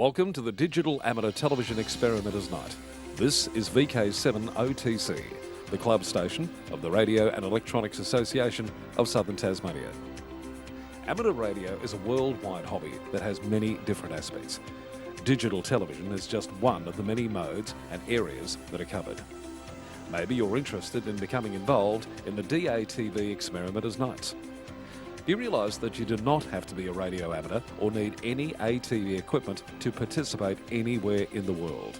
Welcome to the Digital Amateur Television Experimenters Night. This is VK7OTC, the club station of the Radio and Electronics Association of Southern Tasmania. Amateur radio is a worldwide hobby that has many different aspects. Digital television is just one of the many modes and areas that are covered. Maybe you're interested in becoming involved in the DATV Experimenters Nights. Do you realise that you do not have to be a radio amateur or need any ATV equipment to participate anywhere in the world?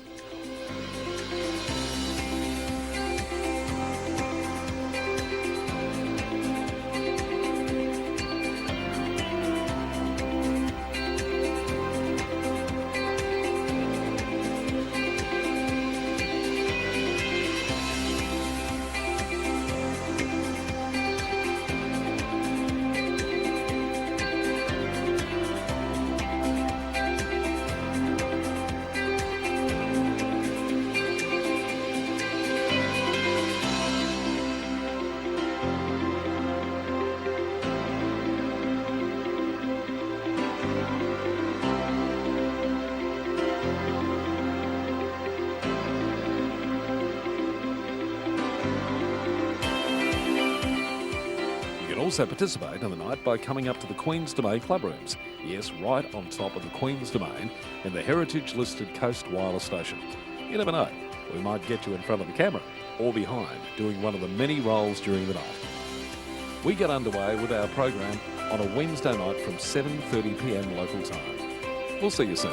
Also participate in the night by coming up to the Queen's Domain clubrooms. Yes, right on top of the Queen's Domain in the heritage-listed Coast Wireless Station. You never know, we might get you in front of the camera or behind doing one of the many roles during the night. We get underway with our program on a Wednesday night from 7:30 p.m. local time. We'll see you soon.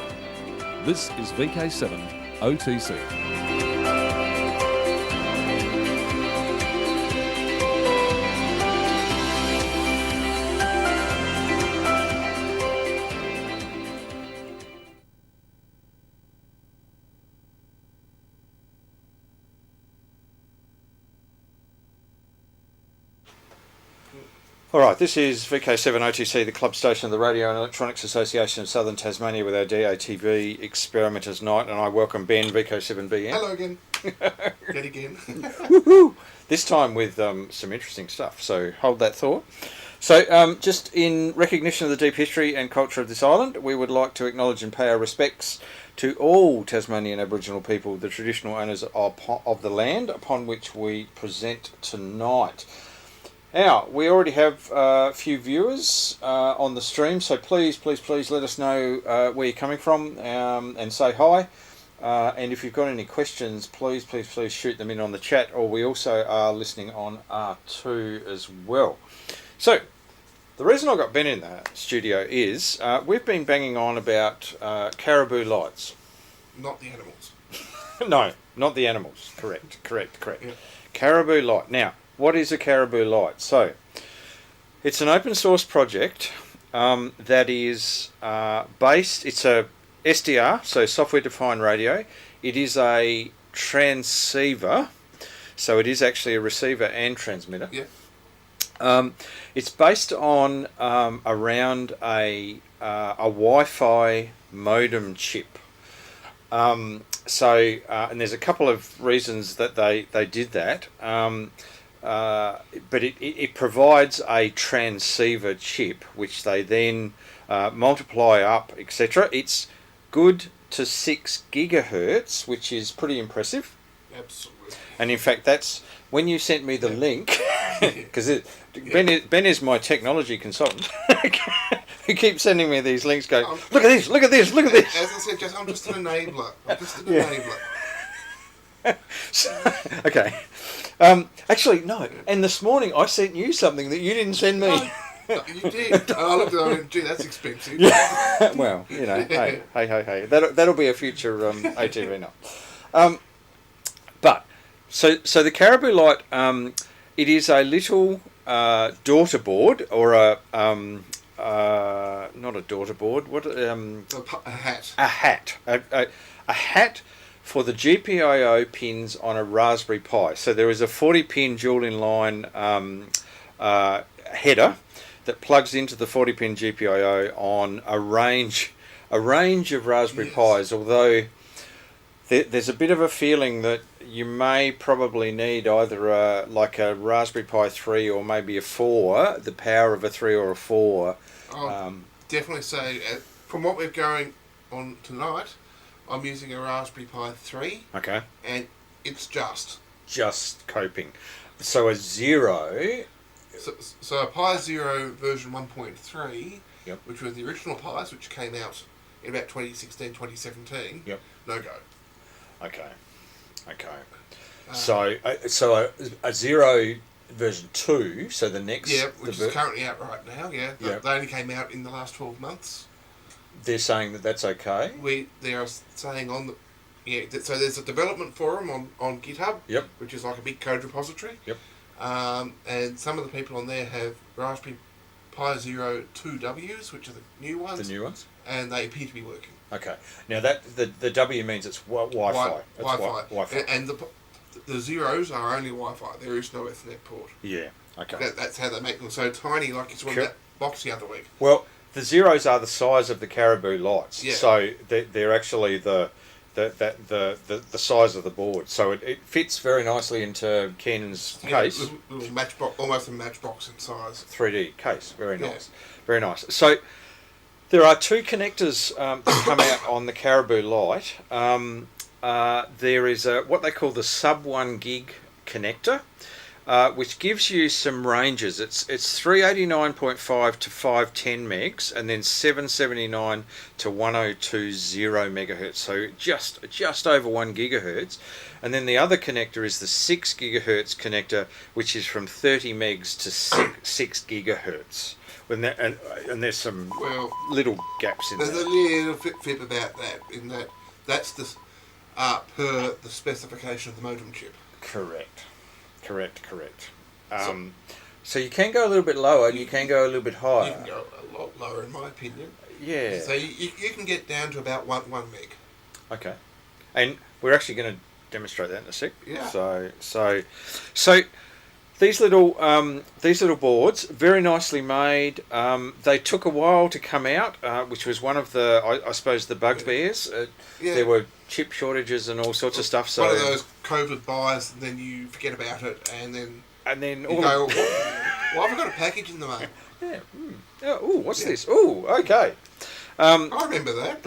This is VK7 OTC. Alright, this is VK7OTC, the club station of the Radio and Electronics Association of Southern Tasmania with our DATV Experimenters Night, and I welcome Ben, VK7BEN. Hello again. Yet again. Woohoo! This time with some interesting stuff, so hold that thought. So, just in recognition of the deep history and culture of this island, we would like to acknowledge and pay our respects to all Tasmanian Aboriginal people, the traditional owners of the land upon which we present tonight. Now, we already have a few viewers on the stream, so please let us know where you're coming from and say hi. And if you've got any questions, please shoot them in on the chat, or we also are listening on R2 as well. So, the reason I got Ben in the studio is we've been banging on about Caribou lights. Not the animals. No, not the animals. Correct. Yeah. Caribou light. Now, what is a Caribou light? So, it's an open source project that is based, it's a SDR, so software defined radio. It is a transceiver, so it is actually a receiver and transmitter. Yeah. It's based on around a Wi-Fi modem chip. And there's a couple of reasons that they did that. But it provides a transceiver chip which they then multiply up, etc. It's good to 6 gigahertz, which is pretty impressive. Absolutely. And in fact, that's when you sent me the link, because Ben is my technology consultant. Who keeps sending me these links going, look at this. As I said, I'm just an enabler. Okay. Actually, no. And this morning I sent you something that you didn't send me. No, you did. And I looked at it and went, gee, that's expensive. Yeah. Well, you know, hey. That'll be a future ATV night. But so the Caribou light, it is a little daughter board, or a not a daughter board. What a hat. A hat. A hat for the GPIO pins on a Raspberry Pi. So there is a 40-pin dual inline header that plugs into the 40-pin GPIO on a range of Raspberry Pis, although there's a bit of a feeling that you may probably need either like a Raspberry Pi 3 or maybe a 4, the power of a 3 or a 4. Definitely say, from what we're going on tonight, I'm using a Raspberry Pi 3, Okay. and it's just Coping. So a 0. so a Pi 0 version 1.3, Yep. which was the original Pis, which came out in about 2016, 2017. Yep. No go. Okay. So a 0 version 2. So the next. Yeah, which is currently out right now. Yeah, Yep. they only came out in the last 12 months. They're saying that that's okay. They are saying on the so there's a development forum on GitHub. Yep. Which is like a big code repository. Yep. And some of the people on there have Raspberry Pi Zero 2Ws, which are the new ones. The new ones. And they appear to be working. Okay. Now that the W means it's Wi-Fi. Wi-Fi. And the zeros are only Wi-Fi. There is no Ethernet port. Yeah. Okay. That's how they make them so tiny, like you saw in that box the other week. Well, the zeros are the size of the Caribou lights. Yeah. So they're actually the size of the board. So it fits very nicely into Ken's case. Little matchbox, almost a matchbox in size. 3D case. Very nice. Very nice. So there are two connectors that come out on the Caribou light. There is what they call the sub 1 gig connector, which gives you some ranges. It's 389.5 to 510 megs, and then 779 to 1020 megahertz. So just over 1 gigahertz. And then the other connector is the 6 gigahertz connector, which is from 30 megs to 6 gigahertz. And there's some little gaps in there. There's a little fib about that, in that that's the per the specification of the modem chip. Correct. So you can go a little bit lower, and you can go a little bit higher. You can go a lot lower, in my opinion. Yeah. So you can get down to about 1 meg. Okay. And we're actually going to demonstrate that in a sec. Yeah. So these little boards, very nicely made. They took a while to come out, which was one of the, I suppose, the bugbears. There were chip shortages and all sorts of stuff. So one of those COVID buys, and then you forget about it, and then all you go, well, I've got a package in the mail. Yeah. Oh, what's this? Oh, okay. I remember that.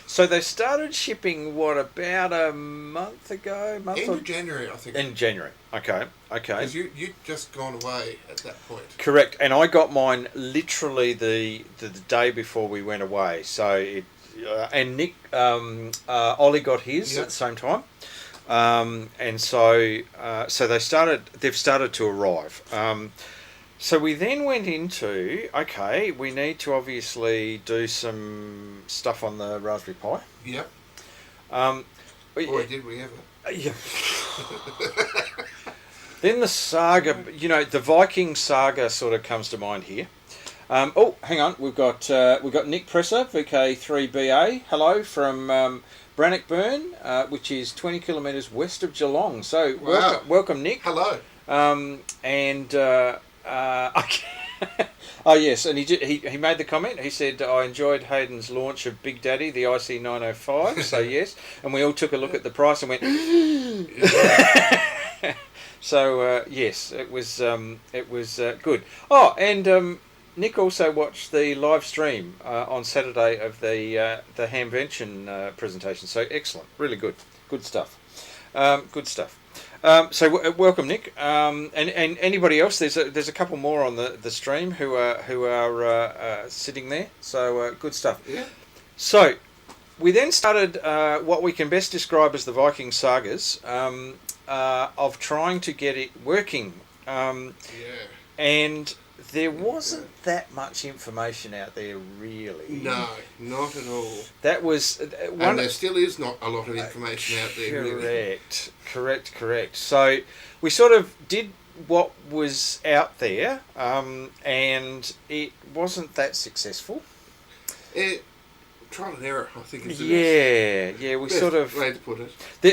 So they started shipping, about a month ago? End of January, I think. In January. Okay. Because you'd just gone away at that point. Correct. And I got mine literally the day before we went away. So and Nick, Ollie got his at the same time. And so they've started to arrive. So we then went into, we need to obviously do some stuff on the Raspberry Pi. Yep. Boy, did we ever. Yeah. Then the saga, the Viking saga sort of comes to mind here. Hang on, we've got Nick Presser, VK3BA. Hello from Bannockburn, which is 20 kilometres west of Geelong. So welcome, Nick. Hello. Oh yes, and he made the comment. He said, I enjoyed Hayden's launch of Big Daddy, the IC905. So yes, and we all took a look at the price and went. So yes, it was good. Oh, and Nick also watched the live stream on Saturday of the Hamvention presentation. So excellent, really good stuff. So welcome, Nick, and anybody else. There's a couple more on the stream who are sitting there. So good stuff. Yeah. So we then started what we can best describe as the Viking sagas of trying to get it working. And there wasn't that much information out there, really. No, not at all. That was and there still is not a lot of information out there. Correct. So we sort of did what was out there, and it wasn't that successful. Trial and error, I think. Is we best sort of way to put it.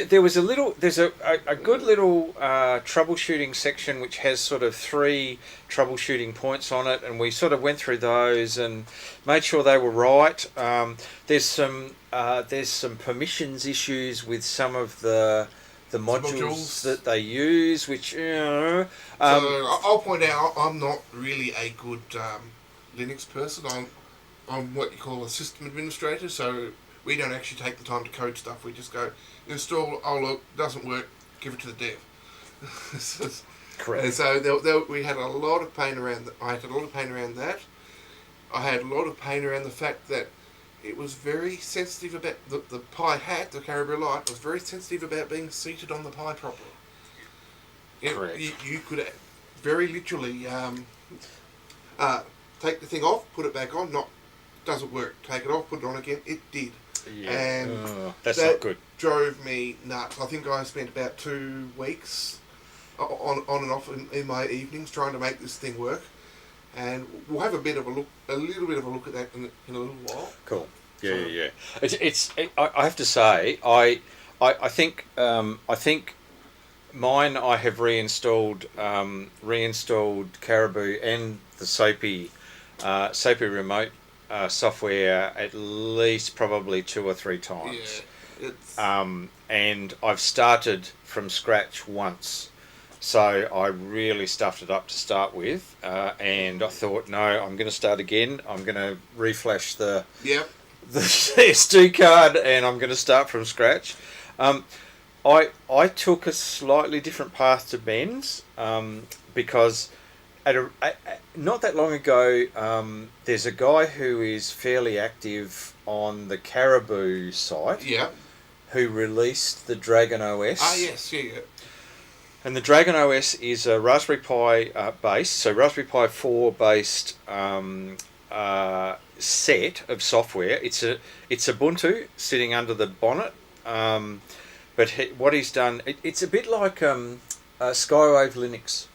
There's a good little troubleshooting section which has sort of 3 troubleshooting points on it, and we sort of went through those and made sure they were right. There's some permissions issues with some of the modules that they use, which so I'll point out I'm not really a good Linux person. I'm what you call a system administrator, so we don't actually take the time to code stuff. We just go install. Oh look, doesn't work. Give it to the dev. Correct. And so we had a lot of pain around. I had a lot of pain around that. I had a lot of pain around the fact that it was very sensitive about the Pi hat, the Caribou Light, was very sensitive about being seated on the Pi properly. Correct. You could very literally take the thing off, put it back on. Doesn't work. Take it off, put it on again. It did. Yeah. And that's that not good. drove me nuts. I think I spent about 2 weeks on and off in my evenings trying to make this thing work. And we'll have a little bit of a look at that in a little while. Cool. Yeah. I have to say, I think mine. I have reinstalled Caribou and the Soapy remote software at least probably 2 or 3 times. Yeah. It's And I've started from scratch once. So I really stuffed it up to start with, and I thought, no, I'm going to start again. I'm going to reflash the SD card, and I'm going to start from scratch. I took a slightly different path to Ben's, because not that long ago, there's a guy who is fairly active on the Caribou site, who released the DragonOS. Ah, yes, yeah. And the DragonOS is a Raspberry Pi based, so Raspberry Pi 4 based set of software. It's Ubuntu sitting under the bonnet, but what he's done, it's a bit like Skywave Linux.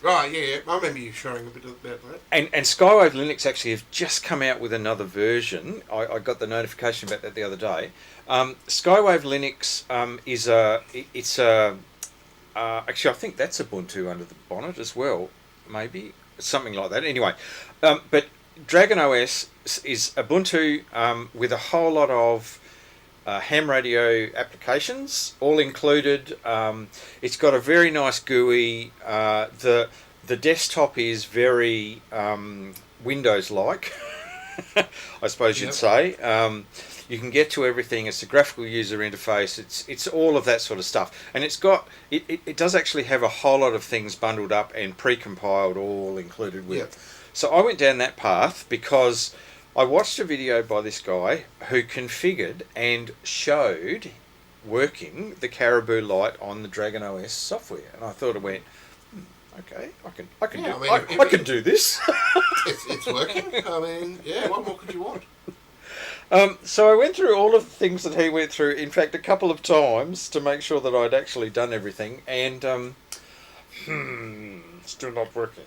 Right, yeah. I remember you showing a bit about that. And Skywave Linux actually have just come out with another version. I got the notification about that the other day. Skywave Linux actually, I think that's Ubuntu under the bonnet as well, maybe something like that. Anyway, but DragonOS is Ubuntu with a whole lot of ham radio applications, all included. It's got a very nice GUI. The desktop is very Windows-like, I suppose you'd say. You can get to everything. It's a graphical user interface. It's all of that sort of stuff, and it does actually have a whole lot of things bundled up and pre-compiled, all included with it. So I went down that path because I watched a video by this guy who configured and showed working the Caribou Light on the DragonOS software, and I thought, okay, I can do this. It's working. I mean, yeah. What more could you want? So I went through all of the things that he went through, in fact, a couple of times to make sure that I'd actually done everything, and still not working.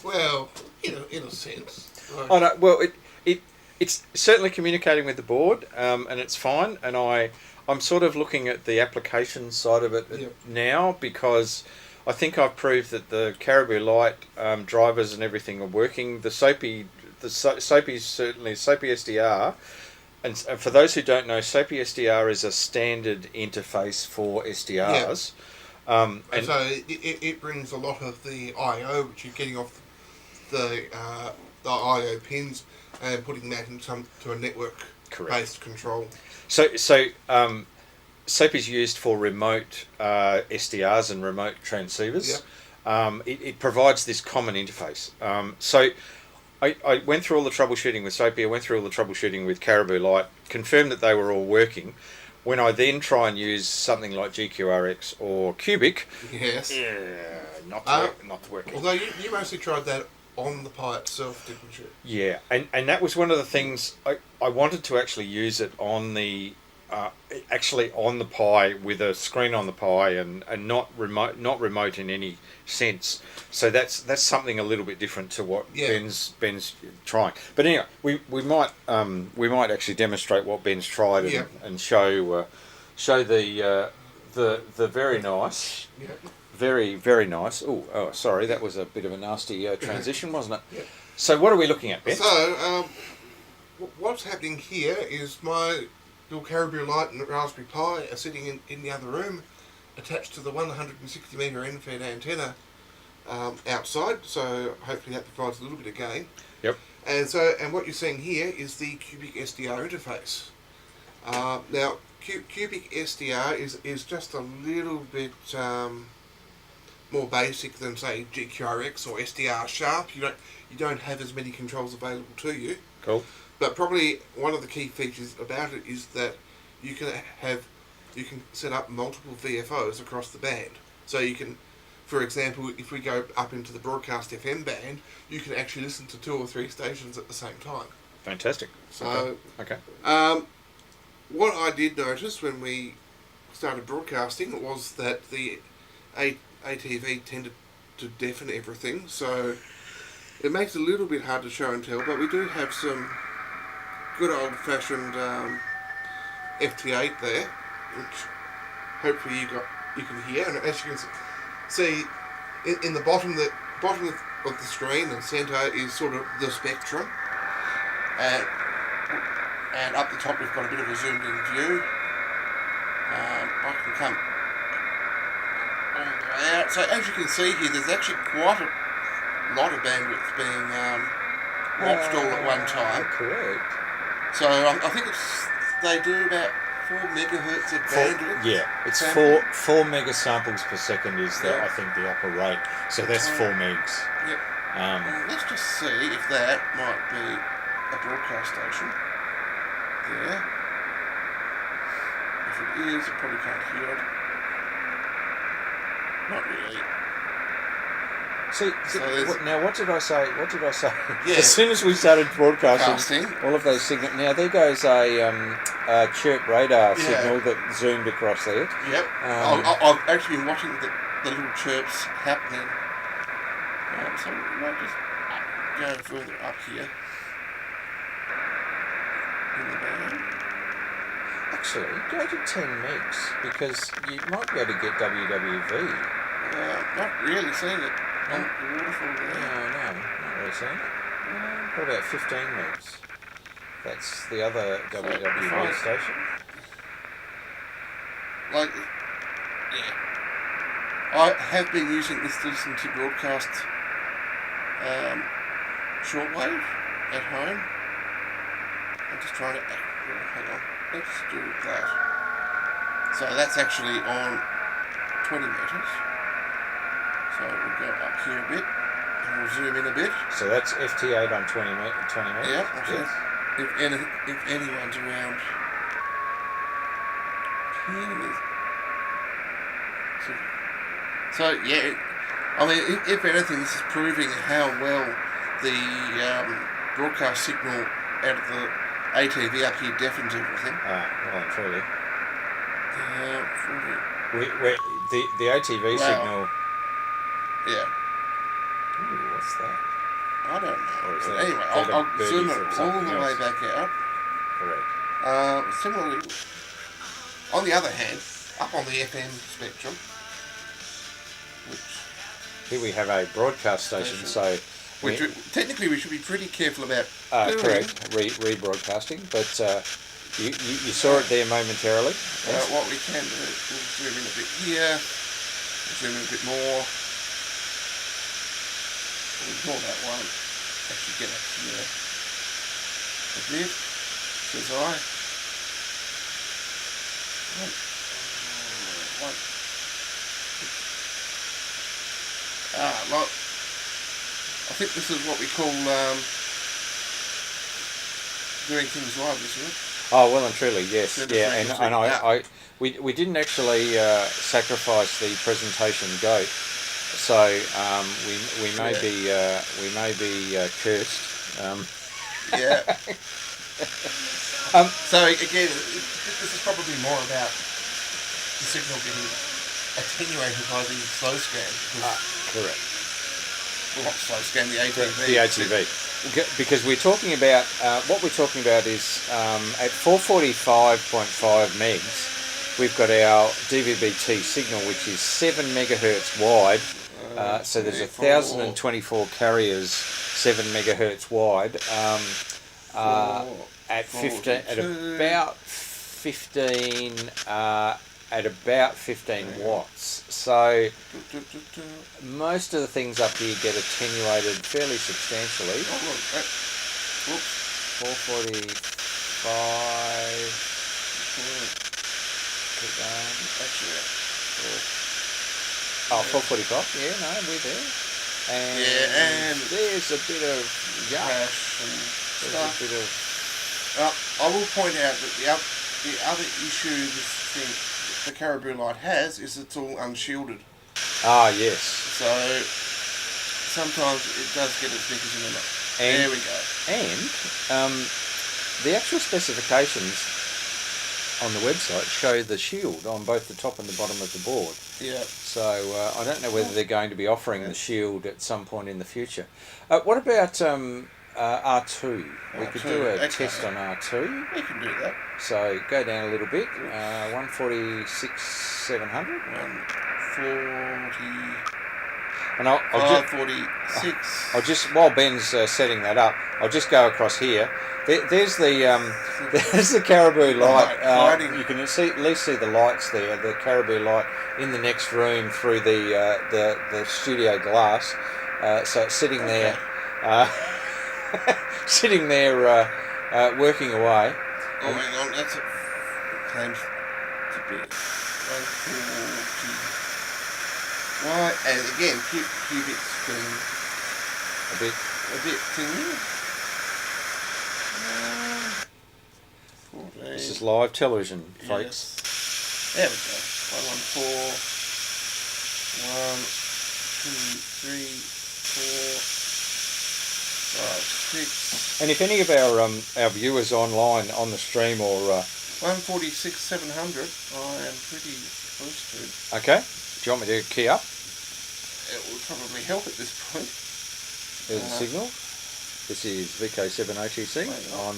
Well, in a sense. Like, Oh no, well, it's certainly communicating with the board, and it's fine, and I'm sort of looking at the application side of it now, because I think I've proved that the Caribou Light drivers and everything are working. The Soapy is certainly SoapySDR, and for those who don't know, SoapySDR is a standard interface for SDRs. And so it brings a lot of the I/O, which you're getting off the I/O pins, and putting that to a network-based control. So Soapy's used for remote SDRs and remote transceivers. It provides this common interface. So I went through all the troubleshooting with Soapy, I went through all the troubleshooting with Caribou Light, confirmed that they were all working. When I then try and use something like GQRX or Cubic, not working. Although you mostly tried that on the Pi itself, didn't you? Yeah, and that was one of the things I wanted to actually use it on the Pi, with a screen on the Pi, and not remote in any sense. So that's something a little bit different to what Ben's trying. But anyway, we might actually demonstrate what Ben's tried and show the very nice. Very, very nice. Oh, sorry, that was a bit of a nasty transition, wasn't it? So what are we looking at, Ben? So what's happening here is my little Caribou Light and Raspberry Pi are sitting in the other room, attached to the 160 metre end-fed antenna outside, so hopefully that provides a little bit of gain. Yep. And what you're seeing here is the CubicSDR interface. Now, CubicSDR is just a little bit more basic than, say, GQRX or SDR Sharp. You don't have as many controls available to you. Cool. But probably one of the key features about it is that you can set up multiple VFOs across the band. So you can, for example, if we go up into the broadcast FM band, you can actually listen to 2 or 3 stations at the same time. Fantastic. So, okay. What I did notice when we started broadcasting was that the ATV tended to deafen everything, so it makes it a little bit hard to show and tell, but we do have some good old-fashioned FT8 there, which hopefully you can hear. And as you can see, in the bottom of the screen and centre is sort of the spectrum, and up the top we've got a bit of a zoomed in view. I can come all the way out. So as you can see here, there's actually quite a lot of bandwidth being watched all at one time. Correct. So I think they do about 4 megahertz of bandwidth. Yeah, it's sampling. 4 mega samples per second is I think the upper rate. So that's 4 megs. Yep. Let's just see if that might be a broadcast station. There. If it is, I probably can't hear it. Not really. See, now what did I say? Yeah. As soon as we started broadcasting, Casting. all of those signals. Now there goes a chirp radar signal that zoomed across there. Yep. I've actually been watching the little chirps happening. So we might just go further up here. In the band. Actually, go to 10 megs because you might be able to get WWV. Not really seeing it. The waterfall there. No, not really seeing it. What about 15 megs? That's the other WWV station. Like, yeah. I have been using this to listen to broadcast shortwave at home. I'm just trying to... hang on. Let's do that. So that's actually on 20 metres. So we'll go up here a bit and we'll zoom in a bit. So that's FT8 on 20 metres? Yeah, yes. If anyone's around here. So yeah, I mean, if anything, this is proving how well the broadcast signal out of the ATV up here deafens everything. Well and truly. The ATV signal... Yeah. Ooh, what's that? I don't know. Or is But that anyway, a I'll birdie zoom from it all something the way else? back out. Correct. Similarly, on the other hand, up on the FM spectrum, which Here we have a broadcast station, so... technically we should be pretty careful about doing. Correct, rebroadcasting, but you saw it there momentarily. What we can do, we'll zoom in a bit here, zoom in a bit more. We'll ignore that one. Actually get up here a bit, says I. Well, I think this is what we call doing things live, isn't it? Oh, well and truly, yes. Yeah, we didn't actually sacrifice the presentation goat, so we may be cursed. Yeah. So again, this is probably more about the signal getting attenuated by the slow scan. Correct. Well, not slow scan, the ATV. The ATV. Because we're talking about, what we're talking about is at 445.5 megs, we've got our DVB-T signal, which is 7 megahertz wide. So there's 1,024 about 15 watts. So most of the things up here get attenuated fairly substantially. 445. Keep going. Actually, Oh, 445. Yeah, no, we're there. And there's a bit of crash and There's stuff. a bit of I will point out that the other issue the Caribou light has is it's all unshielded. yes. So sometimes it does get its knickers in the knot. There we go. And the actual specifications on the website show the shield on both the top and the bottom of the board. Yeah. So I don't know whether they're going to be offering the shield at some point in the future. What about R2? We could do a test on R2. We can do that. So go down a little bit. 146,700. 140. And I'll just while Ben's setting that up, I'll just go across here. There's the Caribou light. You can at least see the lights there. The Caribou light in the next room through the studio glass. So it's sitting there, sitting there working away. Oh, hang on, that's it. Claims to be 140. Right, and again, Cubic's been A bit thingy. 14. This is live television, folks. Yes. There we go. 114. 1, 2, 3, 4, 5, 6. And if any of our viewers online on the stream or 146,700, I am pretty close to. Okay, do you want me to key up? It will probably help at this point. There's a signal. This is VK7OTC on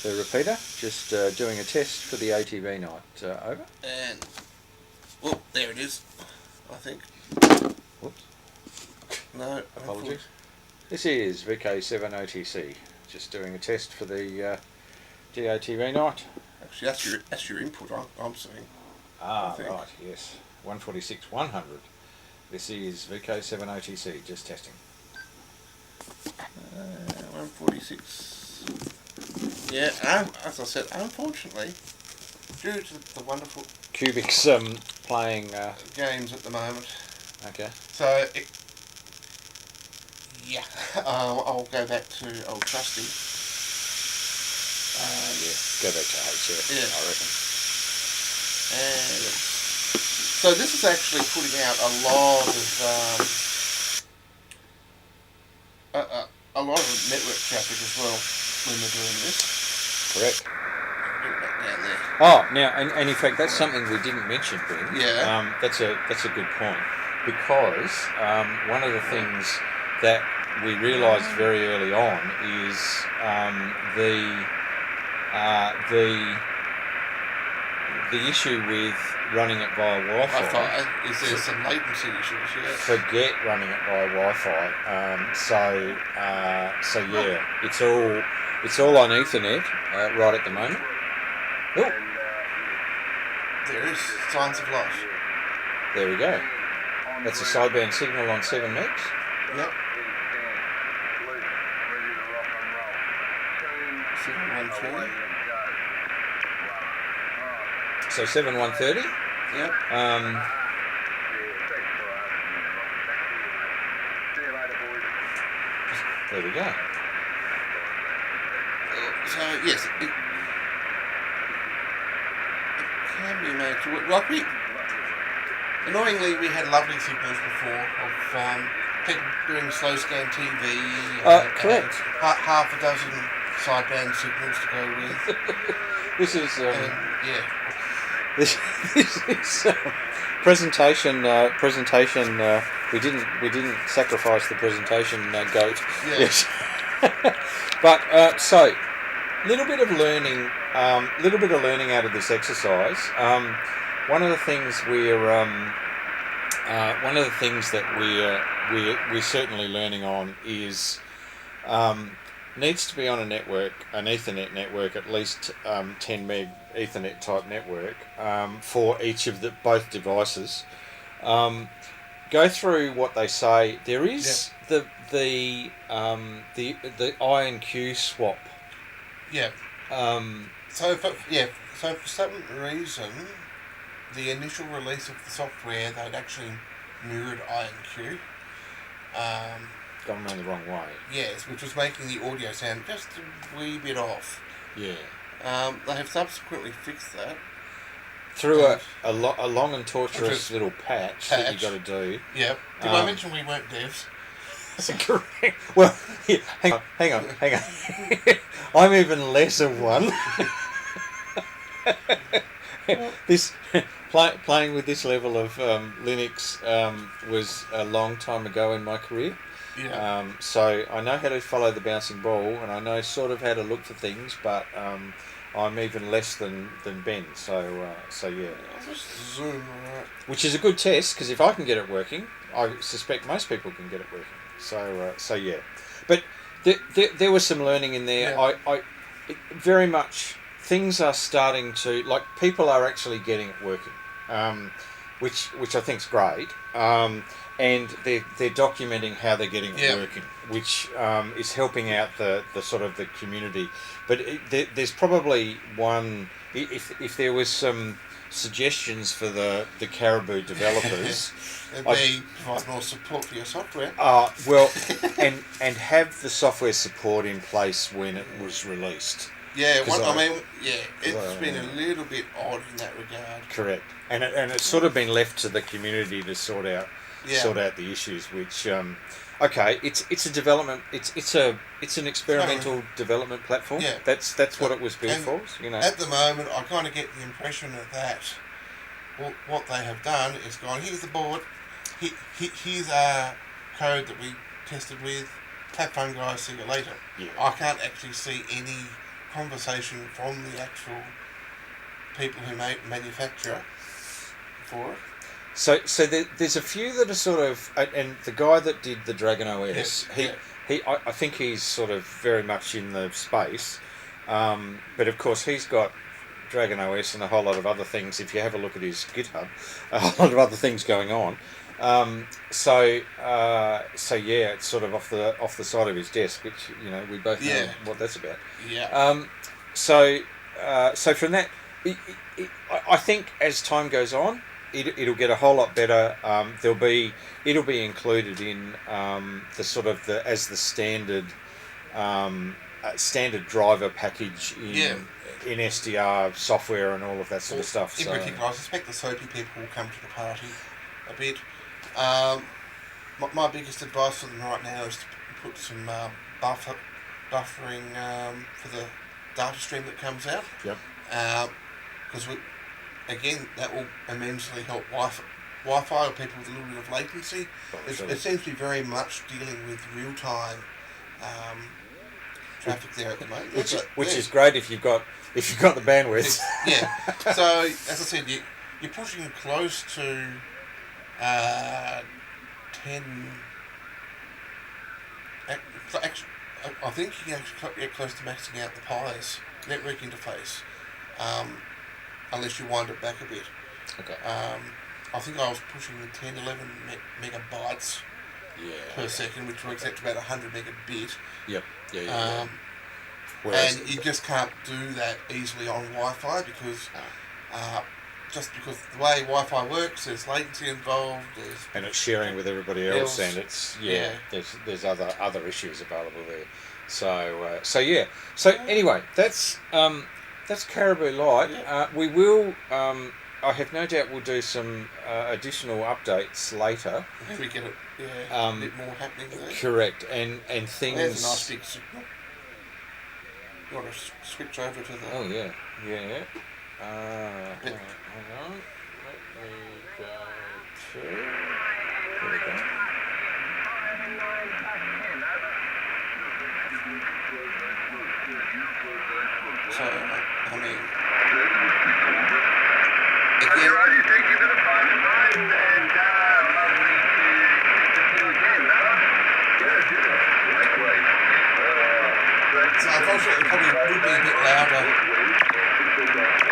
the repeater, just doing a test for the ATV night. Over. And, well, there it is, I think. Whoops. No, Apologies. This is VK7OTC, just doing a test for the DATV night. Actually, that's your input, I'm seeing. Right, yes. 146,100. This is VK7OTC, just testing. 146. Yeah, as I said, unfortunately, due to the wonderful Cubic's playing games at the moment. Okay. So, yeah, I'll go back to old Trusty. Yeah, go back to HF, Yeah. I reckon. And so this is actually putting out a lot of network traffic as well when they're doing this. Correct. Get it back down there. Oh, now, and in fact, that's something we didn't mention, Ben. Yeah. That's a good point, because one of the things that we realised very early on is the issue with running it via Wi-Fi. Is there some latency issues? Yeah. Forget running it via Wi-Fi. So yeah, it's all on Ethernet right at the moment. Oh, There is signs of life. there we go. That's a sideband signal on 7 megs. Yep. 7130. So 7130. Yep. There we go. So yes, it can be made to work. Like annoyingly, we had lovely signals before of people doing slow scan TV. Correct. And half a dozen sideband signals to go with. This is Yeah. this is presentation. We didn't sacrifice the presentation goat. Yeah. Yes. But so little bit of learning out of this exercise. One of the things that we're certainly learning on is needs to be on a network, an Ethernet network, at least 10 meg Ethernet type network for each of both devices. go through what they say. There is the INQ swap. Yeah. So for some reason, the initial release of the software, they'd actually mirrored INQ. Gone around the wrong way. Yes, which was making the audio sound just a wee bit off. Yeah. They have subsequently fixed that. Through a long and torturous little patch that you got to do. Yep. Did I mention we weren't devs? Correct. Well, here, hang on. I'm even less of one. This playing with this level of Linux was a long time ago in my career. Yeah. So I know how to follow the bouncing ball, and I know sort of how to look for things, but I'm even less than Ben. So yeah. I'll just zoom right. Which is a good test, because if I can get it working, I suspect most people can get it working. So yeah. But there was some learning in there. Yeah. I very much things are starting to, like, people are actually getting it working, which I think is great. And they're documenting how they're getting it working, which is helping out the sort of the community. But there's probably one, if there was some suggestions for the Caribou developers. They provide more support for your software. Well, and have the software support in place when it was released. Yeah, it's been a little bit odd in that regard. Correct, and it's sort of been left to the community to sort out the issues. Which, it's a development. It's an experimental development platform. Yeah, that's what it was built for. You know, at the moment, I kind of get the impression that what they have done is gone. Here's the board. Here's our code that we tested with. Have fun, guys. See you later. Yeah. I can't actually see any conversation from the actual people who manufacture for it. So there's a few that are sort of, and the guy that did the DragonOS, I think he's sort of very much in the space, but of course he's got DragonOS and a whole lot of other things. If you have a look at his GitHub, a whole lot of other things going on. So yeah, it's sort of off the side of his desk, which we both know what that's about. Yeah. So from that, I think as time goes on, it'll get a whole lot better. It'll be included in the sort of as the standard driver package in SDR software and all of that sort of stuff. In particular, I suspect the Soapy people will come to the party a bit. My biggest advice for them right now is to put some buffering for the data stream that comes out. Yep. Because that will immensely help Wi-Fi or people with a little bit of latency. It seems to be very much dealing with real-time traffic there at the moment. Which is great if you've got the bandwidth. Yeah. So as I said, you're pushing close to 10. Actually, I think you can actually get close to maxing out the Pi's network interface, unless you wind it back a bit. Okay. I think I was pushing the 10, 11 megabytes per second, which works out to about 100 megabit. Yep. Yeah. And you just can't do that easily on Wi-Fi because just because the way Wi-Fi works, there's latency involved. And it's sharing with everybody else, and it's there's other issues available there. So yeah. So anyway, that's Caribou Light. Yeah. We will. I have no doubt we'll do some additional updates later. We get a bit more happening there. Correct, and things. There's a nice big signal. You want to switch over to the... Oh, yeah. Hold on. Let me go to... There we go. So, I mean... So unfortunately, it probably would be a bit louder.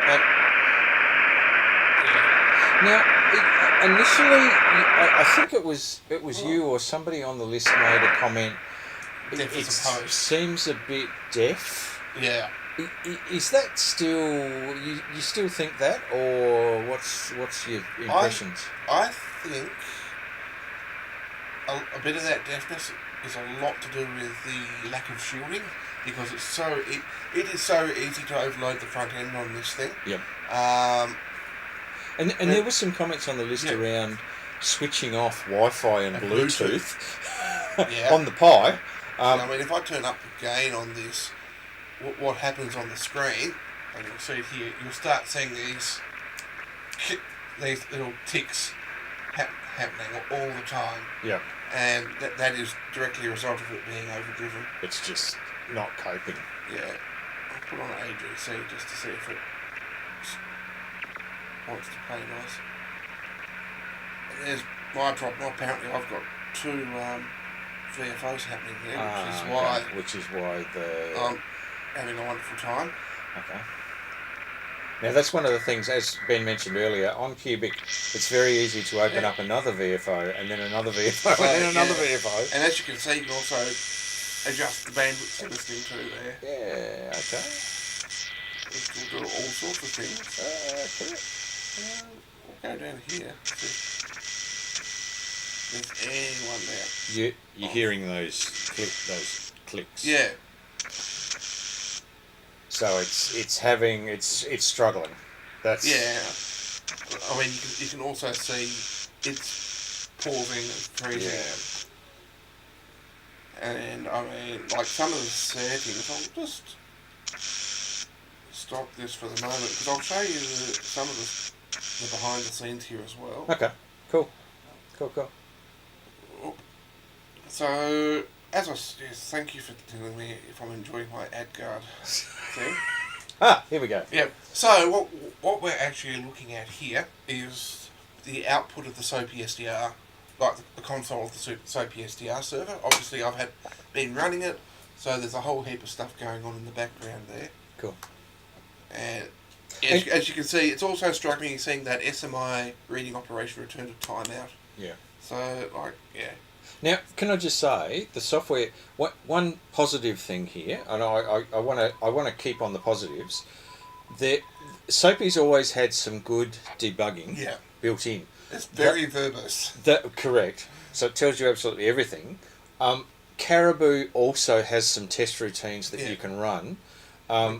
But, Now, initially, I think it was you or somebody on the list made a comment. It seems a bit deaf. Yeah. Is that still you still think that, or what's your impressions? I think a bit of that deafness is a lot to do with the lack of shielding, because it is so easy to overload the front end on this thing. Yep. And there were some comments on the list around switching off Wi-Fi and Bluetooth on the Pi. I mean, if I turn up the gain on this, what happens on the screen, and you'll see it here, you'll start seeing these little ticks happening all the time. Yeah. And that is directly a result of it being overdriven. It's just not coping. Yeah. I'll put on an AGC just to see if it wants to play nice. And there's my problem. Apparently I've got two VFOs happening there, which is why I'm having a wonderful time. Okay. Now that's one of the things, as Ben mentioned earlier, on Cubic, it's very easy to open up another VFO and then another VFO and then another VFO. And as you can see, you can also adjust the bandwidth you're listening to there. Yeah, okay. You can do all sorts of things. Correct. We'll go down here. There's anyone there. You're hearing those clicks. Yeah. So it's struggling. That's I mean, you can also see it's pausing and freezing. Yeah. And I mean, like some of the settings, I'll just stop this for the moment because I'll show you some of the behind the scenes here as well. Okay. Cool. So, as I thank you for telling me if I'm enjoying my ad guard thing. Here we go. Yeah. So what we're actually looking at here is the output of the SoapySDR, like the console of the SoapySDR server. Obviously, I've been running it, so there's a whole heap of stuff going on in the background there. Cool. And as you can see, it's also striking seeing that SMI reading operation returned a timeout. Yeah. So, Now, can I just say the software? One positive thing here, and I want to keep on the positives. Soapy's always had some good debugging built in. It's very verbose. Correct. So it tells you absolutely everything. Caribou also has some test routines that you can run,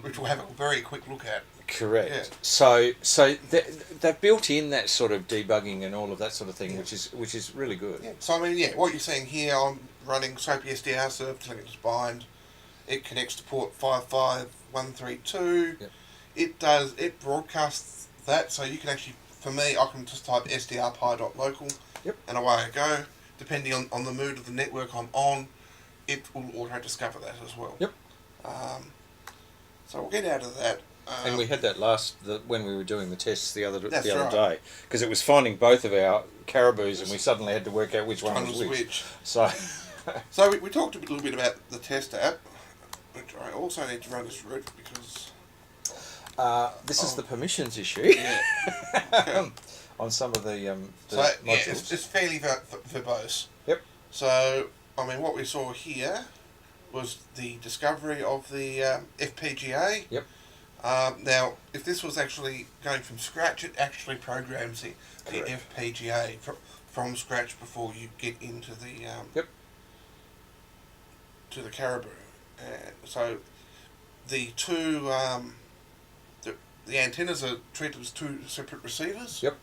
which we'll have a very quick look at. Correct. Yeah. So they've built in that sort of debugging and all of that sort of thing, which is really good. Yeah. So I mean, what you're seeing here, I'm running SoapySDR server, telling it to bind. It connects to port 55132. Yep. It broadcasts that, so you can actually, for me, I can just type sdrpi.local, and away I go. Depending on the mood of the network I'm on, it will auto discover that as well. Yep. So we'll get out of that. And we had that when we were doing the tests the other day, because it was finding both of our Caribous, and we suddenly had to work out which one was which. So we talked a little bit about the test app, which I also need to run this route because this is the permissions issue. Yeah. Okay. On some of the modules. It's fairly verbose. Yep. So I mean, what we saw here was the discovery of the FPGA. Yep. Now, if this was actually going from scratch, it actually programs the FPGA from scratch before you get into the to the Caribou. So the two the antennas are treated as two separate receivers. Yep.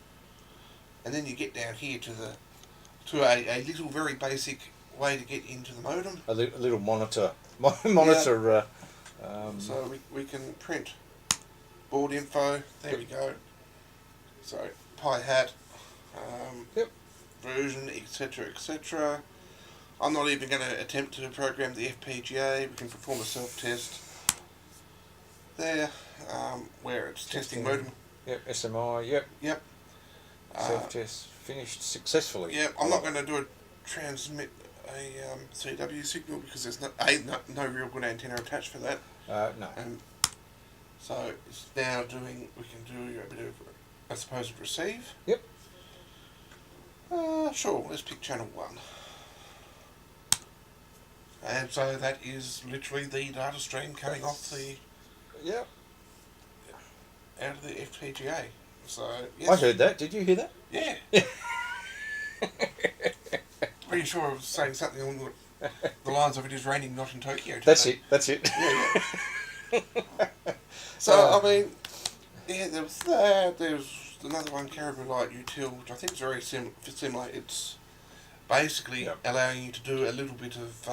And then you get down here to a little very basic way to get into the modem. A little monitor. So we can print board info. There we go. So Pi hat, version, etc., etc. I'm not even going to attempt to program the FPGA. We can perform a self-test there, where it's testing modem. Yep, SMI. Yep. Self-test finished successfully. Yeah, I'm not going to do a transmit a CW signal because there's no real good antenna attached for that. No. So it's now we can do a bit of, I suppose, receive. Yep. Sure, let's pick channel 1. And so that is literally the data stream coming off the Yep. out of the FPGA. So yes. I heard that. Did you hear that? Yeah. Pretty sure I was saying something along the lines of "It is raining not in Tokyo today." That's it. That's it. Yeah. So I mean, yeah, there was that. There's another one, Cariboulite Util, which I think is very similar. It's basically allowing you to do a little bit of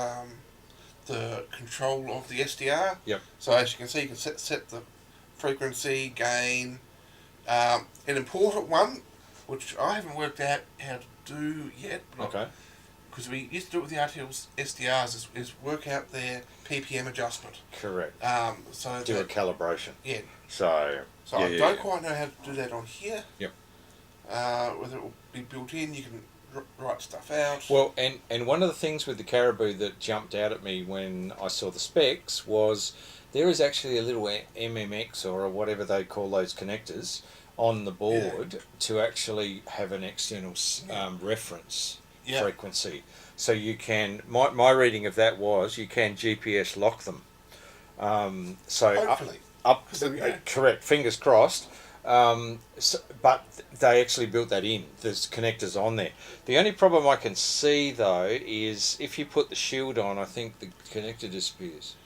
the control of the SDR. Yep. So as you can see, you can set the frequency, gain. An important one, which I haven't worked out how to do yet. Okay. Because we used to do it with the RTL SDRs, is work out their PPM adjustment. Correct. So Do a calibration. Yeah. So I don't quite know how to do that on here. Yep. Whether it will be built in, you can write stuff out. Well, and one of the things with the Caribou that jumped out at me when I saw the specs was there is actually a little MMX or whatever they call those connectors on the board to actually have an external reference frequency. So you can, my reading of that was you can GPS lock them. So hopefully. Correct, fingers crossed. But they actually built that in. There's connectors on there. The only problem I can see though is if you put the shield on, I think the connector disappears.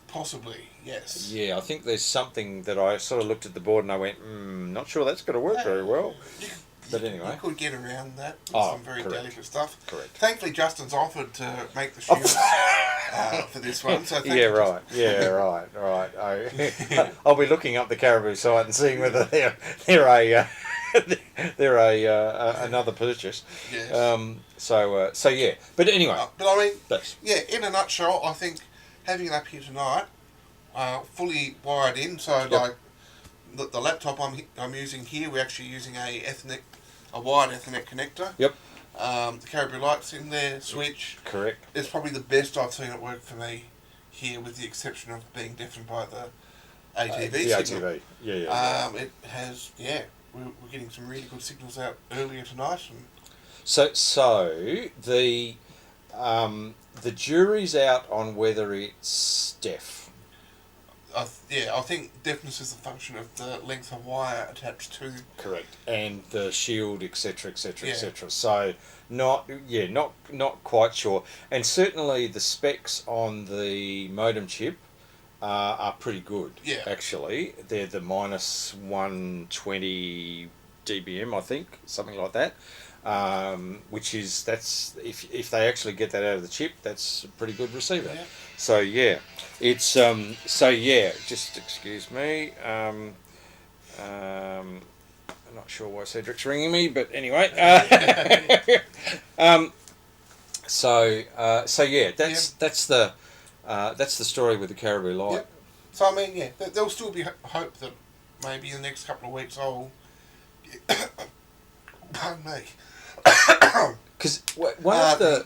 Possibly, yes. Yeah, I think there's something that I sort of looked at the board and I went, not sure that's going to work very well. But anyway. You could get around that with some very delicate stuff. Correct. Thankfully, Justin's offered to make the shields for this one. So thank you, right. Yeah, right. I'll be looking up the Caribou site and seeing whether they're another purchase. Yes. So yeah. But anyway. But I mean, in a nutshell, I think having it up here tonight, fully wired in, so like the laptop I'm using here, we're actually using a wired Ethernet connector. Yep. The Caribou light's in there, switch. Correct. It's probably the best I've seen it work for me here, with the exception of being deafened by the ATV signal. ATV. Yeah. It has, we're getting some really good signals out earlier tonight. And So the jury's out on whether it's deaf. I think deafness is a function of the length of wire attached to. Correct. And the shield, etc., etc., etc. So not quite sure. And certainly the specs on the modem chip are pretty good. Yeah. Actually, they're the minus 120 dBm, I think, something like that. Which is, that's if they actually get that out of the chip, that's a pretty good receiver. Yeah. So it's just excuse me. I'm not sure why Cedric's ringing me, but anyway. That's the story with the Caribou light. Yep. So I mean, there'll still be hope that maybe in the next couple of weeks I'll. Pardon me. Because one of the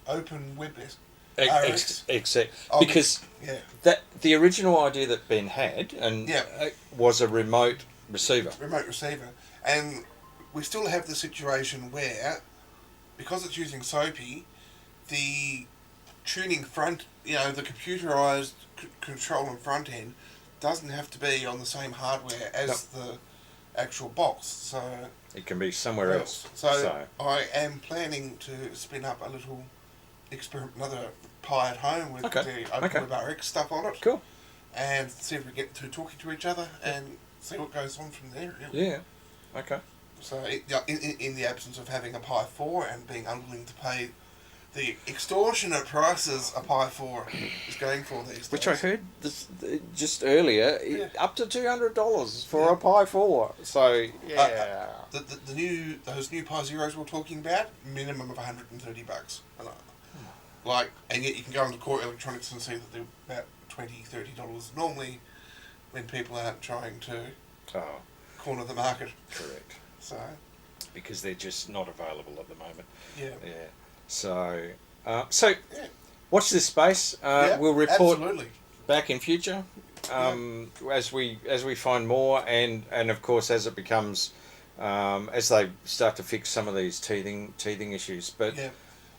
open web because that the original idea that Ben had was a remote receiver. And we still have the situation where, because it's using Soapy, the tuning front, the computerized control and front end doesn't have to be on the same hardware as the actual box. So it can be somewhere else. So I am planning to spin up a little another Pi at home with the OpenWebRX stuff on it. Cool. And see if we get to talking to each other and see what goes on from there. Really. Yeah. Okay. So in the absence of having a Pi 4 and being unwilling to pay the extortionate prices a Pi 4 is going for these days. Which I heard just earlier, up to $200 for a Pi 4. So those new Pi Zeros we're talking about, minimum of $130. And yet you can go into Core Electronics and see that they're about $20-30 normally, when people aren't trying to corner the market. Correct. So because they're just not available at the moment. Yeah. So watch this space. We'll report back in future as we find more, and of course as it becomes as they start to fix some of these teething issues. But yeah,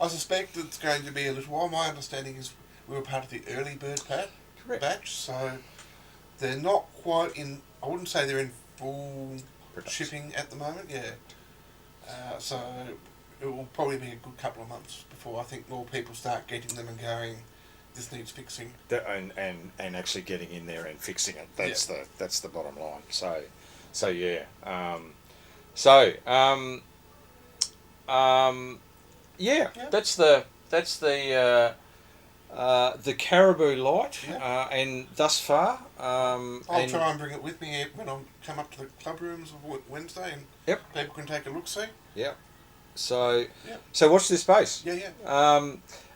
I suspect it's going to be a little while. My understanding is we were part of the early bird batch, so they're not quite in. I wouldn't say they're in full shipping at the moment. Yeah, so it will probably be a good couple of months before I think more people start getting them and going, this needs fixing. And actually getting in there and fixing it. That's the bottom line. So yeah. That's the Caribou light, and thus far, I'll try and bring it with me when I come up to the club rooms on Wednesday, and people can take a look. See. Yep. So watch this space. Yeah.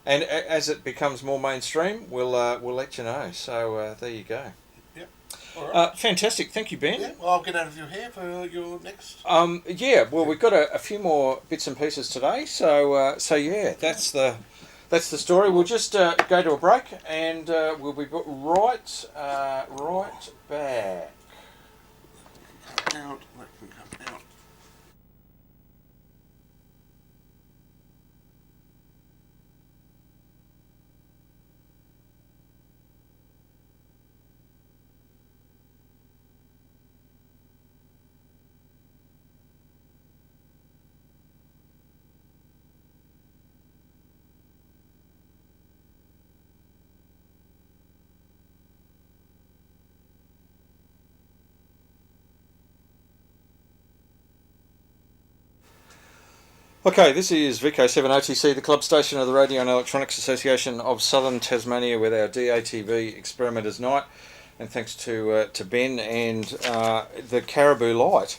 And as it becomes more mainstream, we'll let you know. So there you go. Yep. All right. Fantastic. Thank you, Ben. Yeah. Well, I'll get out of your hair for your next. Well, we've got a few more bits and pieces today. So that's the story. We'll just go to a break, and we'll be right back. Out. Let them come out. Okay, this is VK7OTC, the club station of the Radio and Electronics Association of Southern Tasmania, with our DATV Experimenters Night, and thanks to Ben and the Caribou light.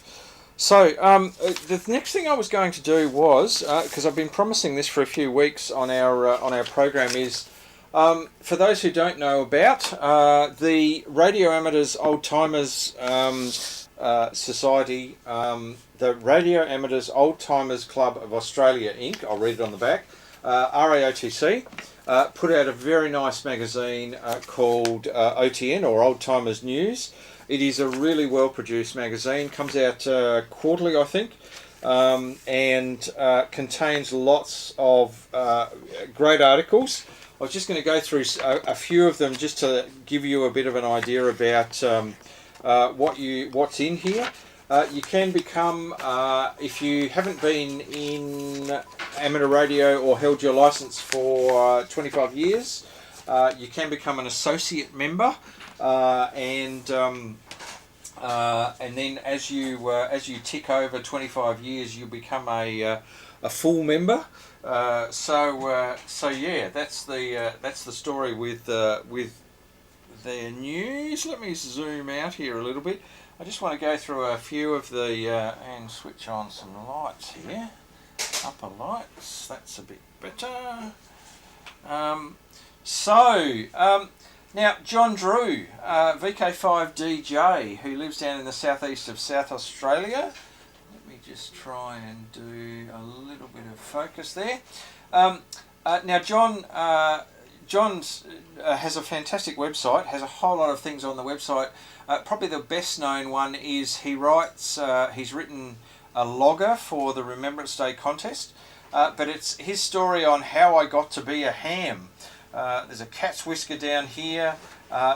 So the next thing I was going to do was, because I've been promising this for a few weeks on our program, is for those who don't know about the Radio Amateurs Old Timers Society, the Radio Amateurs Old Timers Club of Australia Inc. I'll read it on the back. RAOTC put out a very nice magazine called OTN, or Old Timers News. It is a really well produced magazine. Comes out quarterly, I think, and contains lots of great articles. I was just going to go through a few of them just to give you a bit of an idea about what's in here. You can become, if you haven't been in amateur radio or held your license for 25 years, you can become an associate member, and then as you tick over 25 years, you become a full member. So yeah, that's the story with their news. Let me zoom out here a little bit. I just want to go through a few of the and switch on some lights here. Upper lights, that's a bit better. Now John Drew, VK5DJ, who lives down in the southeast of South Australia. Let me just try and do a little bit of focus there. Now John has a fantastic website, has a whole lot of things on the website. Probably the best known one is he's written a logger for the Remembrance Day contest, but it's his story on how I got to be a ham. There's a cat's whisker down here.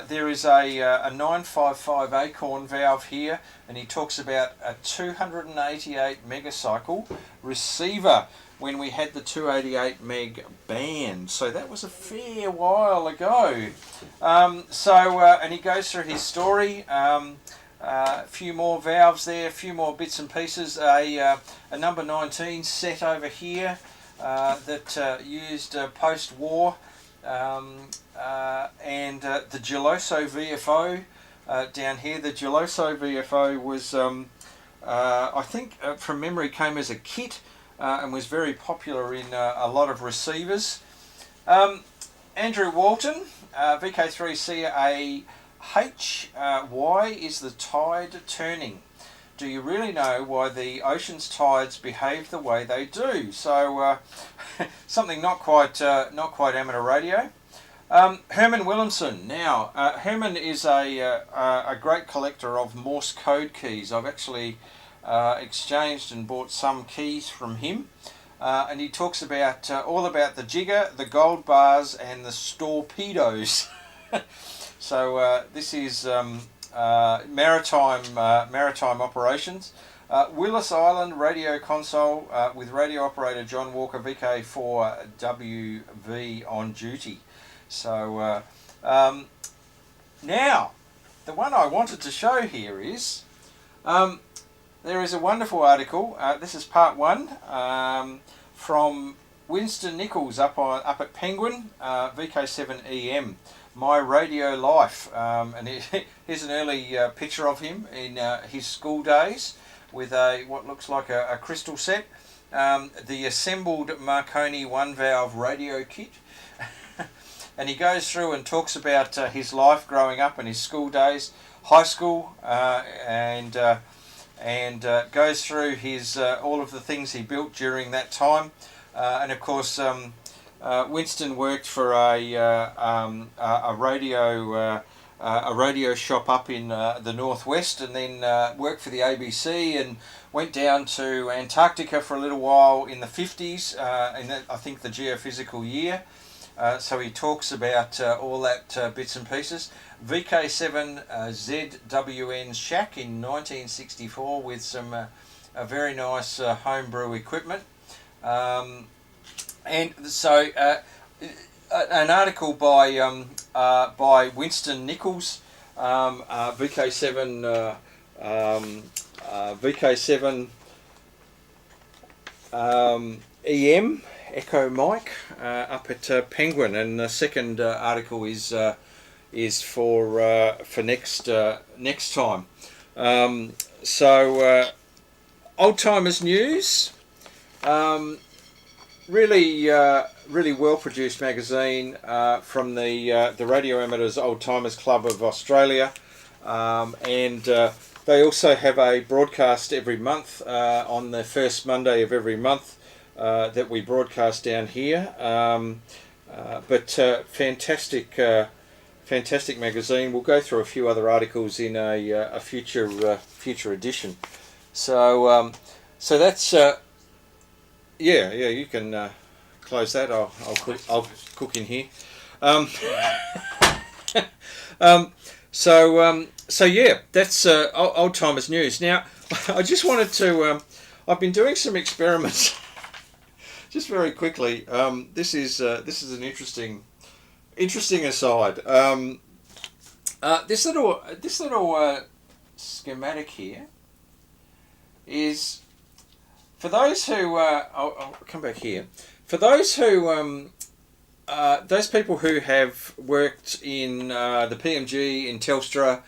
There is a 955 Acorn valve here, and he talks about a 288 megacycle receiver when we had the 288 meg band. So that was a fair while ago. And he goes through his story. A few more valves there, a few more bits and pieces. A number 19 set over here that used post-war. And the Geloso VFO down here. The Geloso VFO was, I think, from memory, came as a kit and was very popular in a lot of receivers. Andrew Walton, VK3CAH, why is the tide turning? Do you really know why the ocean's tides behave the way they do? So something not quite amateur radio. Herman Williamson. Now, Herman is a great collector of Morse code keys. I've actually exchanged and bought some keys from him. And he talks about all about the jigger, the gold bars, and the torpedoes. So this is maritime operations. Willis Island radio console with radio operator John Walker VK4WV on duty. So now the one I wanted to show here is there is a wonderful article. This is part 1 from Winston Nichols up at Penguin, VK7EM, My Radio Life, and here's an early picture of him in his school days with what looks like a crystal set, the assembled Marconi 1-valve radio kit. And he goes through and talks about his life growing up and his school days, high school, and goes through his all of the things he built during that time. And of course, Winston worked for a radio shop up in the northwest, and then worked for the ABC and went down to Antarctica for a little while in the 50s, and I think the geophysical year. So he talks about all that bits and pieces. VK7ZWN shack in 1964 with some a very nice homebrew equipment. And so an article by Winston Nichols, VK7 EM Echo Mike up at Penguin, and the second article is for next time. So Old Timers News, really well produced magazine from the Radio Amateurs Old Timers Club of Australia, and they also have a broadcast every month on the first Monday of every month. That we broadcast down here, but fantastic magazine. We'll go through a few other articles in a future edition. So so that's yeah. You can close that. I'll cook in here. So yeah, that's Old Timers News. Now, I just wanted to. I've been doing some experiments. Just very quickly, this is an interesting aside. This little schematic here is for those who I'll come back here. For those who those people who have worked in the PMG, in Telstra,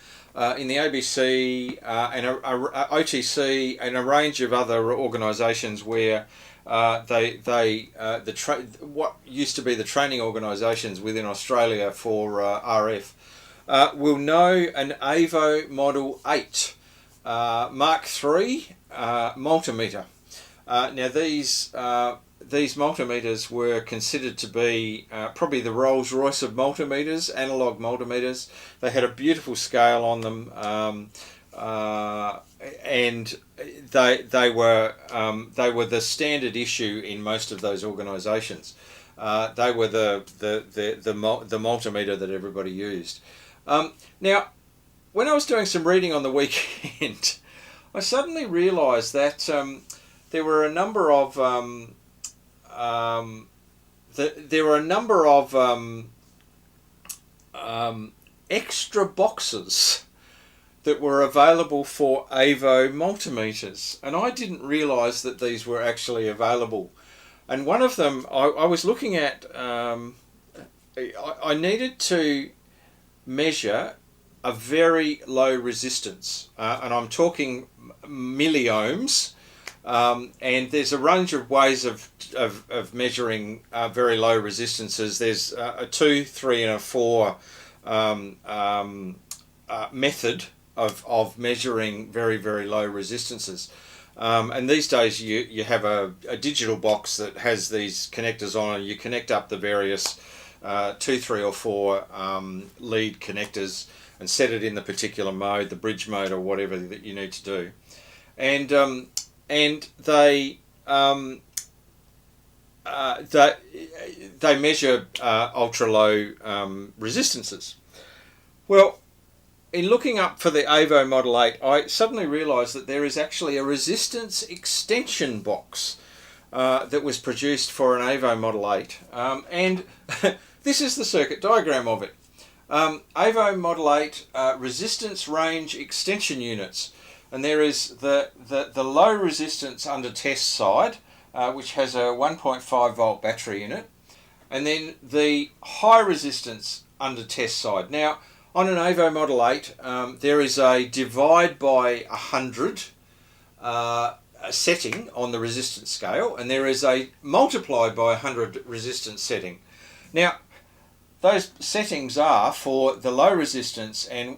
in the ABC, and OTC, and a range of other organisations where what used to be the training organisations within Australia for RF will know an AVO Model 8 Mark III multimeter. Now these multimeters were considered to be probably the Rolls Royce of multimeters, analog multimeters. They had a beautiful scale on them. And they were the standard issue in most of those organisations. They were the multimeter that everybody used. Now, when I was doing some reading on the weekend, I suddenly realised that there were a number of extra boxes that were available for AVO multimeters, and I didn't realise that these were actually available. And one of them, I was looking at, I needed to measure a very low resistance, and I'm talking milliohms, and there's a range of ways of measuring very low resistances. There's a 2, 3 and a 4 method of measuring very, very low resistances. And these days you have a digital box that has these connectors on, and you connect up the various 2, 3 or 4 lead connectors and set it in the particular mode, the bridge mode or whatever that you need to do. and they measure ultra low resistances. Well, in looking up for the AVO Model 8, I suddenly realised that there is actually a resistance extension box that was produced for an AVO Model 8, and this is the circuit diagram of it. AVO Model 8 resistance range extension units, and there is the low resistance under test side, which has a 1.5 volt battery in it, and then the high resistance under test side. Now, on an AVO Model 8, there is a divide by 100 setting on the resistance scale, and there is a multiply by 100 resistance setting. Now, those settings are for the low resistance, and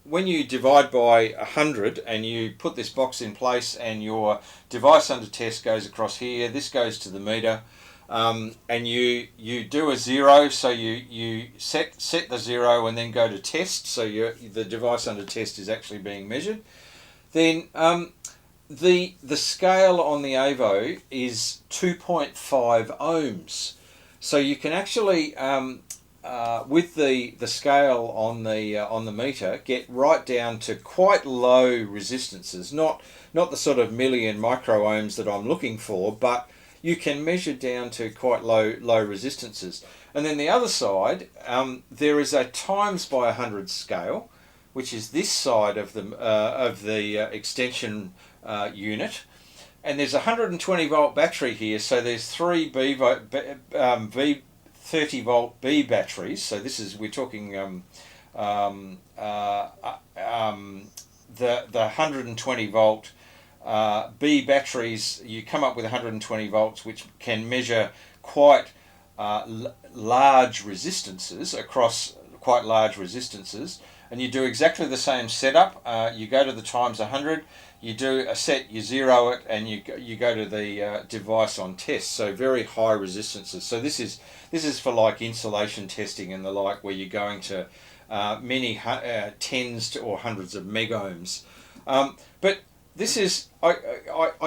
when you divide by 100 and you put this box in place and your device under test goes across here, this goes to the meter, and you do a 0, so you set the 0 and then go to test, so the device under test is actually being measured. Then the scale on the AVO is 2.5 ohms, so you can actually with the scale on the meter get right down to quite low resistances, not the sort of million micro ohms that I'm looking for, but you can measure down to quite low resistances. And then the other side, there is a times by 100 scale, which is this side of the extension unit, and there's a 120 volt battery here, so there's three V 30 volt B batteries. So this is, we're talking the 120 volt B batteries. You come up with 120 volts, which can measure quite large resistances across quite large resistances, and you do exactly the same setup. You go to the times 100, you do a set, you 0 it, and you go to the device on test. So very high resistances. So this is for like insulation testing and the like, where you're going to many tens to or hundreds of megohms. But this is, I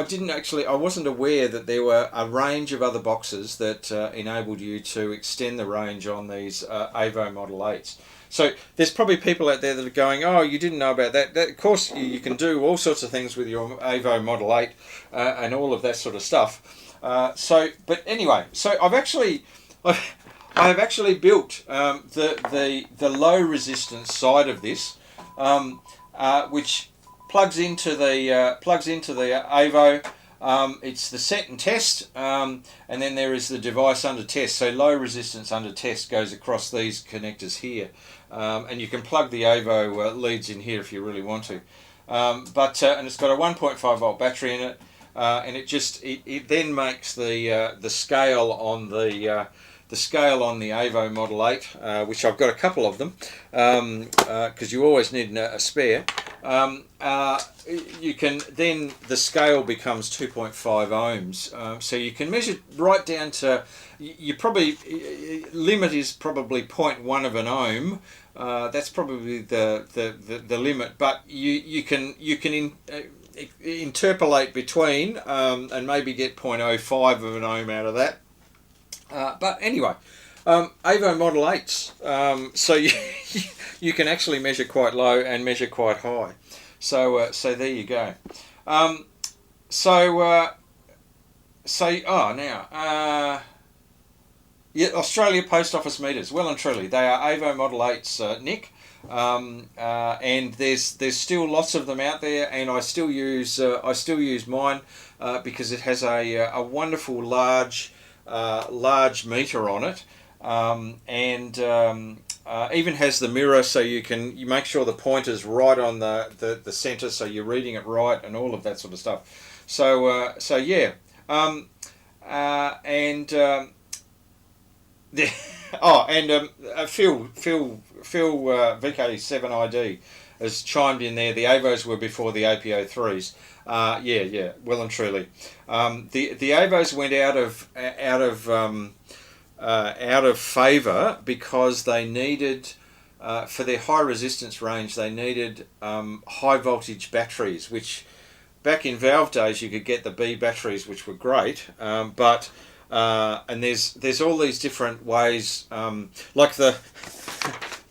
didn't actually, I wasn't aware that there were a range of other boxes that enabled you to extend the range on these AVO Model 8s. So there's probably people out there that are going, oh, you didn't know about that. Of course, you can do all sorts of things with your AVO Model 8 and all of that sort of stuff. But anyway, so I have actually built the low resistance side of this, which plugs into the AVO. It's the set and test, and then there is the device under test. So low resistance under test goes across these connectors here, and you can plug the AVO leads in here if you really want to. And it's got a 1.5 volt battery in it, and it then makes the scale on the scale on the AVO Model 8, which I've got a couple of them, because you always need a spare. You can then, the scale becomes 2.5 ohms, so you can measure right down to, you probably, limit is probably 0.1 of an ohm. That's probably the limit, but you can interpolate between and maybe get 0.05 of an ohm out of that. But anyway, AVO Model 8s, so you can actually measure quite low and measure quite high. So there you go. Australia Post Office meters, well and truly, they are AVO Model 8s, Nick. And there's still lots of them out there, and I still use mine because it has a wonderful large meter on it, and even has the mirror, so you make sure the pointer's right on the center, so you're reading it right, and all of that sort of stuff. So yeah, Phil VK7ID has chimed in there. The AVOs were before the APO3s. Yeah, well and truly. The AVOs went out of favour because they needed, for their high resistance range, they needed high voltage batteries, which back in Valve days, you could get the B batteries, which were great, but and there's all these different ways, like the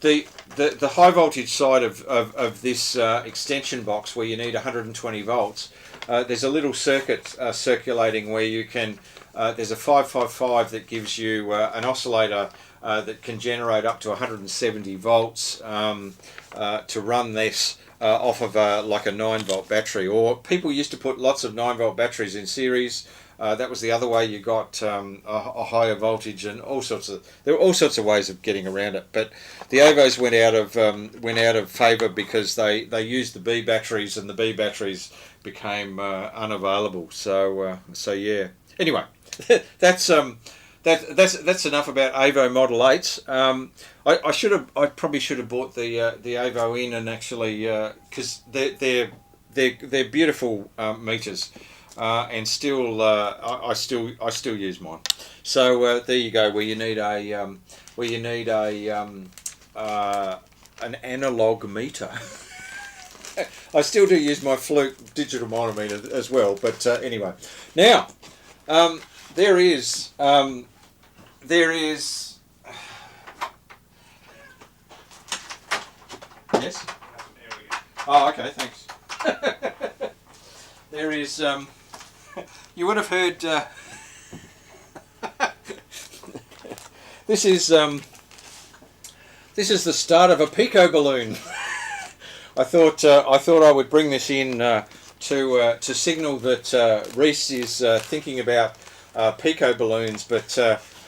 high voltage side of this extension box where you need 120 volts. There's a little circuit circulating where you can. There's a 555 that gives you an oscillator that can generate up to 170 volts to run this off of like a 9-volt battery. Or people used to put lots of 9-volt batteries in series. That was the other way you got a higher voltage, and there were all sorts of ways of getting around it. But the AVOs went out of favour because they used the B batteries, and the B batteries became unavailable. So yeah. Anyway, that's enough about AVO Model 8s. I probably should have bought the AVO in, and actually because they're beautiful meters. And still, I still use mine. So there you go. Where you need an analog meter. I still do use my Fluke digital monitor as well. But anyway, now there is. Yes. Oh, okay. Thanks. There is. You would have heard. This is the start of a Pico Balloon. I thought I would bring this in to signal that Reast is thinking about Pico balloons, but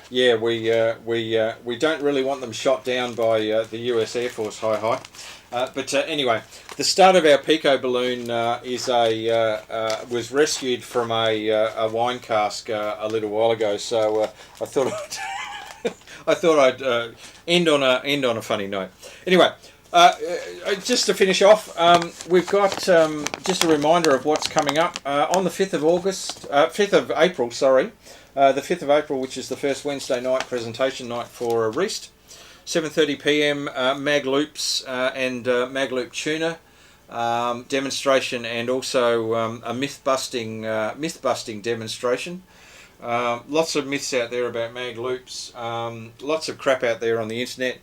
yeah, we don't really want them shot down by the US Air Force. Hi. But anyway, the start of our Pico balloon was rescued from a wine cask a little while ago. So I thought I'd end on a funny note. Anyway, just to finish off, we've got just a reminder of what's coming up on the 5th of April. Sorry, the 5th of April, which is the first Wednesday night presentation night for Reast. 7:30 p.m. Mag Loops and Mag Loop tuner demonstration, and also a myth busting demonstration. Lots of myths out there about Mag Loops. Lots of crap out there on the internet,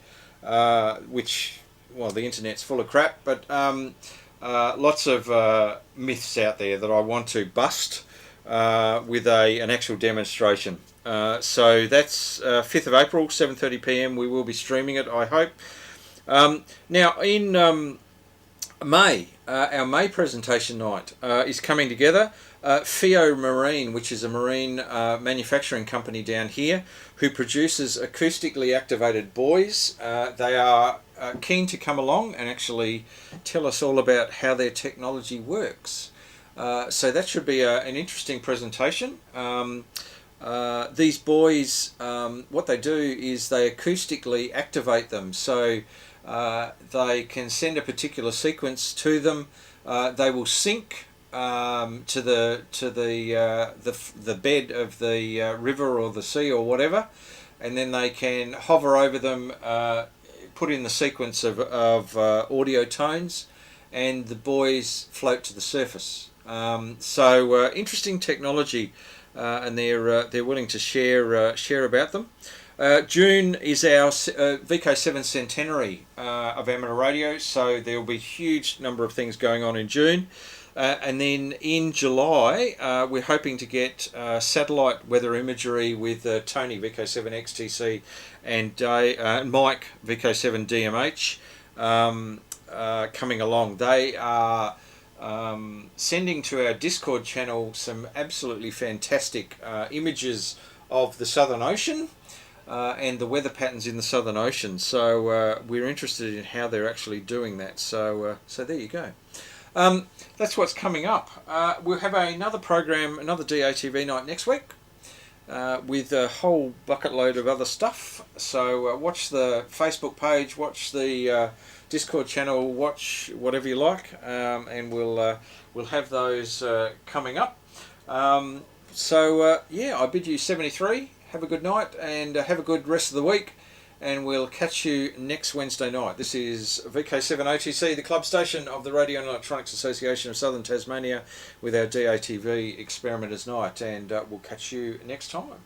which, well, the internet's full of crap, but lots of myths out there that I want to bust with an actual demonstration. So that's 5th of April, 7:30 p.m. We will be streaming it, I hope. Now, in May, our May presentation night is coming together. FIO Marine, which is a marine manufacturing company down here, who produces acoustically activated buoys. They are keen to come along and actually tell us all about how their technology works. So that should be an interesting presentation. These buoys, what they do is they acoustically activate them, so they can send a particular sequence to them. They will sync to the bed of the river or the sea or whatever, and then they can hover over them, put in the sequence of audio tones, and the buoys float to the surface. So interesting technology. And they're willing to share about them. June is our VK7 centenary of amateur radio, so there will be a huge number of things going on in June. And then in July, we're hoping to get satellite weather imagery with Tony VK7 XTC and Mike VK7 DMH coming along. They are sending to our Discord channel some absolutely fantastic images of the Southern Ocean and the weather patterns in the Southern Ocean. So we're interested in how they're actually doing that. So there you go. That's what's coming up. We'll have another program, another DATV night next week with a whole bucket load of other stuff. So watch the Facebook page, watch the Discord channel, watch whatever you like, and we'll have those coming up. So yeah, I bid you 73. Have a good night and have a good rest of the week. and we'll catch you next Wednesday night. This is VK7 OTC, the club station of the Radio and Electronics Association of Southern Tasmania, with our DATV Experimenters Night, and we'll catch you next time.